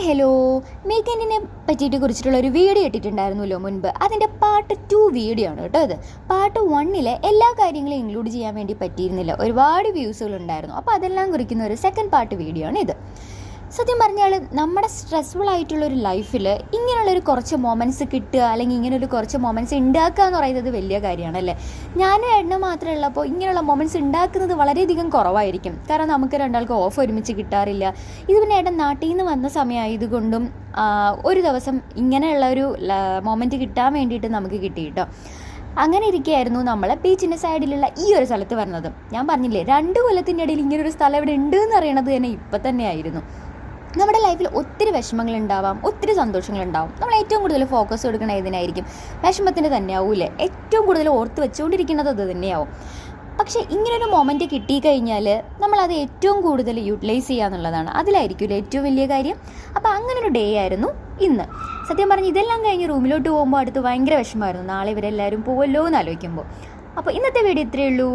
Hello. വീക്കെൻഡിനെ പറ്റിയിട്ട് കുറിച്ചിട്ടുള്ള ഒരു വീഡിയോ ഇട്ടിട്ടുണ്ടായിരുന്നല്ലോ മുൻപ്. അതിൻ്റെ പാർട്ട് 2 വീഡിയോ ആണ് കേട്ടോ ഇത്. പാർട്ട് 1 എല്ലാ കാര്യങ്ങളും ഇൻക്ലൂഡ് ചെയ്യാൻ വേണ്ടി പറ്റിയിരുന്നില്ല, ഒരുപാട് വ്യൂസുകൾ ഉണ്ടായിരുന്നു. അപ്പോൾ അതെല്ലാം കുറിക്കുന്ന ഒരു സെക്കൻഡ് പാർട്ട് വീഡിയോ ആണ് ഇത്. സത്യം പറഞ്ഞാൽ നമ്മുടെ സ്ട്രെസ്ഫുൾ ആയിട്ടുള്ളൊരു ലൈഫിൽ ഇങ്ങനെയുള്ളൊരു കുറച്ച് മൊമെൻറ്റ്സ് കിട്ടുക, അല്ലെങ്കിൽ ഇങ്ങനൊരു കുറച്ച് മൊമെൻറ്റ്സ് ഉണ്ടാക്കുക എന്ന് പറയുന്നത് വലിയ കാര്യമാണല്ലേ. ഞാനും എണ്ണ മാത്രമേ ഉള്ളപ്പോൾ ഇങ്ങനെയുള്ള മൊമെൻറ്റ്സ് ഉണ്ടാക്കുന്നത് വളരെയധികം കുറവായിരിക്കും. കാരണം നമുക്ക് രണ്ടാൾക്ക് ഓഫ് ഒരുമിച്ച് കിട്ടാറില്ല. ഇത് പിന്നെ ഏട്ടൻ നാട്ടിൽ നിന്ന് വന്ന സമയമായതുകൊണ്ടും ഒരു ദിവസം ഇങ്ങനെയുള്ള ഒരു മൊമെൻറ്റ് കിട്ടാൻ വേണ്ടിയിട്ട് നമുക്ക് കിട്ടി കേട്ടോ. അങ്ങനെ ഇരിക്കുകയായിരുന്നു നമ്മൾ ബീച്ചിൻ്റെ സൈഡിലുള്ള ഈ ഒരു സ്ഥലത്ത് വരുന്നത്. ഞാൻ പറഞ്ഞില്ലേ, 2 കൊല്ലത്തിൻ്റെ ഇടയിൽ ഇങ്ങനൊരു സ്ഥലം ഇവിടെ ഉണ്ട് എന്ന് അറിയണത് തന്നെ ഇപ്പം തന്നെയായിരുന്നു. നമ്മുടെ ലൈഫിൽ ഒത്തിരി വിഷമങ്ങളുണ്ടാവാം, ഒത്തിരി സന്തോഷങ്ങളുണ്ടാവും. നമ്മൾ ഏറ്റവും കൂടുതൽ ഫോക്കസ് കൊടുക്കണത് ഇതിനായിരിക്കും. വിഷമത്തിന് തന്നെ ആവൂലേ ഏറ്റവും കൂടുതൽ ഓർത്ത് വെച്ചുകൊണ്ടിരിക്കുന്നത് അത് തന്നെയാവും. പക്ഷേ ഇങ്ങനൊരു മൊമെൻറ്റ് കിട്ടിക്കഴിഞ്ഞാൽ നമ്മളത് ഏറ്റവും കൂടുതൽ യൂട്ടിലൈസ് ചെയ്യുക എന്നുള്ളതാണ്. അതിലായിരിക്കുമല്ലോ ഏറ്റവും വലിയ കാര്യം. അപ്പോൾ അങ്ങനൊരു ഡേ ആയിരുന്നു ഇന്ന്. സത്യം പറഞ്ഞ് ഇതെല്ലാം കഴിഞ്ഞ് റൂമിലോട്ട് പോകുമ്പോൾ അടുത്ത് ഭയങ്കര വിഷമമായിരുന്നു. നാളെ ഇവരെല്ലാവരും പോവല്ലോ എന്ന് ആലോചിക്കുമ്പോൾ. അപ്പോൾ ഇന്നത്തെ വീഡിയോ ഇത്രയേ ഉള്ളൂ.